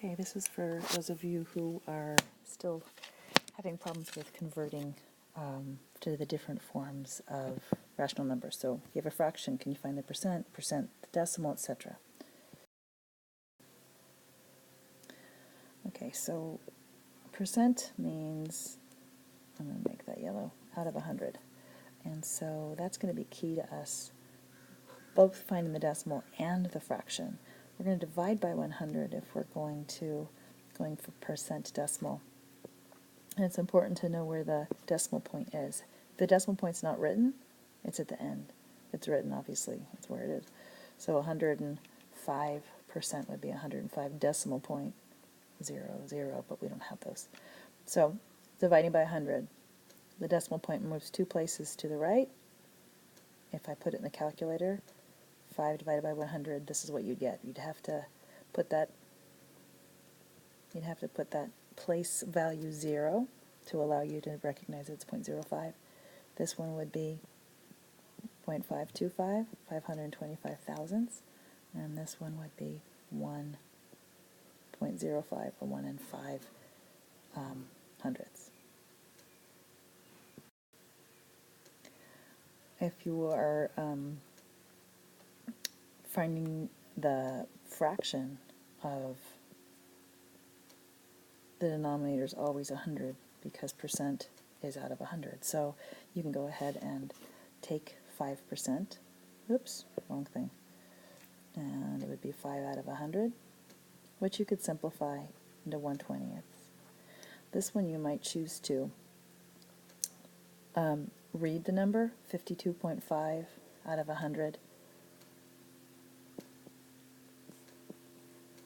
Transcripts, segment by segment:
Okay, this is for those of you who are still having problems with converting to the different forms of rational numbers. So you have a fraction, can you find the percent, the decimal, etc.? Okay, so percent means, I'm going to make that yellow, out of 100. And so that's going to be key to us, both finding the decimal and the fraction. We're going to divide by 100 if we're going for percent decimal. And it's important to know where the decimal point is. If the decimal point's not written, it's at the end. If it's written, obviously, it's where it is. So 105% would be 105 decimal point 0, but we don't have those. So dividing by 100, the decimal point moves 2 places to the right. If I put it in the calculator, 5 divided by 100, this is what you'd get. You'd have to put that place value 0 to allow you to recognize it's 0.05. This one would be 0.525, 525 thousandths, and this one would be 1.05, or 1 and 5 hundredths. If you are finding the fraction of the denominator is always 100 because percent is out of 100. So you can go ahead and take 5%. Oops, wrong thing. And it would be 5 out of 100, which you could simplify into 1/20. This one you might choose to read the number, 52.5 out of 100.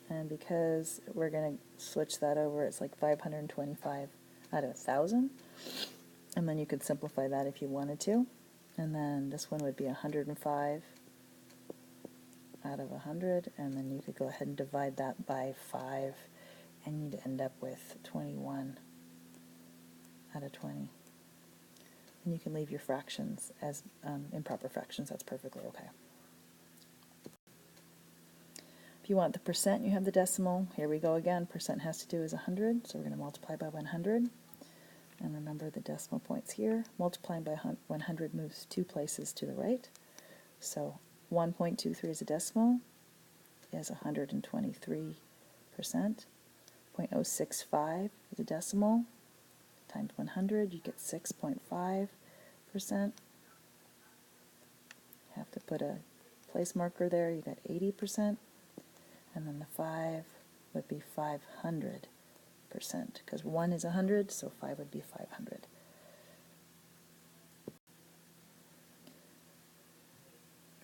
And because we're going to switch that over, it's like 525 out of 1,000. And then you could simplify that if you wanted to. And then this one would be 105 out of 100. And then you could go ahead and divide that by 5. And you'd end up with 21 out of 20. And you can leave your fractions as improper fractions. That's perfectly okay. If you want the percent, you have the decimal. Here we go again. Percent has to do is 100, so we're going to multiply by 100. And remember the decimal points here. Multiplying by 100 moves 2 places to the right. So 1.23 is a decimal, is 123%. 0.065 is a decimal, times 100, you get 6.5%. Have to put a place marker there, you got 80%. And then the 5 would be 500%, because 1 is 100, so 5 would be 500.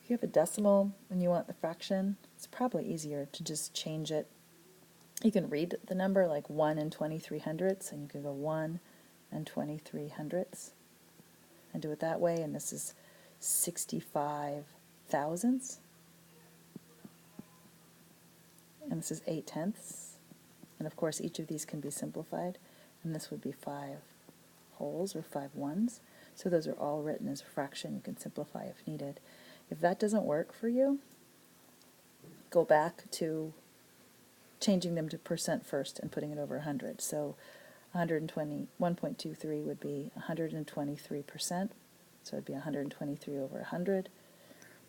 If you have a decimal and you want the fraction, it's probably easier to just change it. You can read the number like 1 and 23 hundredths, and you can go 1 and 23 hundredths, and do it that way, and this is 65 thousandths. And this is 8 tenths. And of course each of these can be simplified, and this would be 5 wholes or 5 ones. So those are all written as a fraction. You can simplify if needed. If that doesn't work for you, go back to changing them to percent first and putting it over 100. So 1.23 would be 123%. So it would be 123 over 100.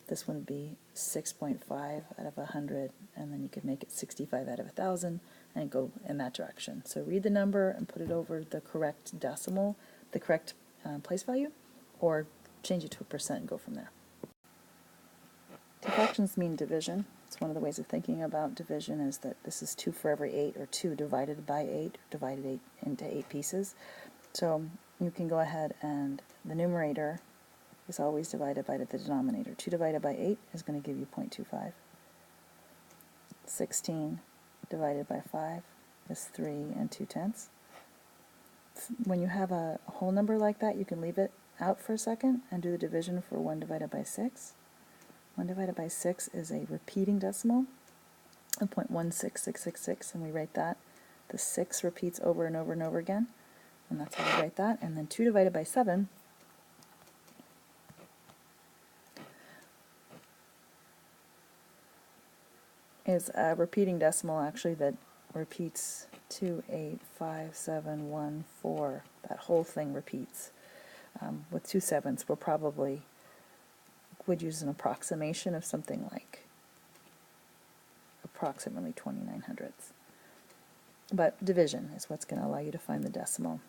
This one would be 6.5 out of 100, and then you could make it 65 out of 1,000 and go in that direction. So read the number and put it over the correct decimal, the correct place value, or change it to a percent and go from there. Two fractions mean division. It's one of the ways of thinking about division is that this is 2 for every 8, or 2 divided by 8, divided 8 into 8 pieces. So you can go ahead and the numerator is always divided by the denominator. 2 divided by 8 is going to give you 0.25. 16 divided by 5 is 3 and 2 tenths. When you have a whole number like that, you can leave it out for a second and do the division for 1 divided by 6. 1 divided by 6 is a repeating decimal of 0.16666, and we write that. The 6 repeats over and over and over again, and that's how we write that. And then 2 divided by 7 is a repeating decimal, actually, that repeats 285,714. That whole thing repeats. With 2 sevenths, we'll probably would use an approximation of something like approximately 29 hundredths. But division is what's going to allow you to find the decimal.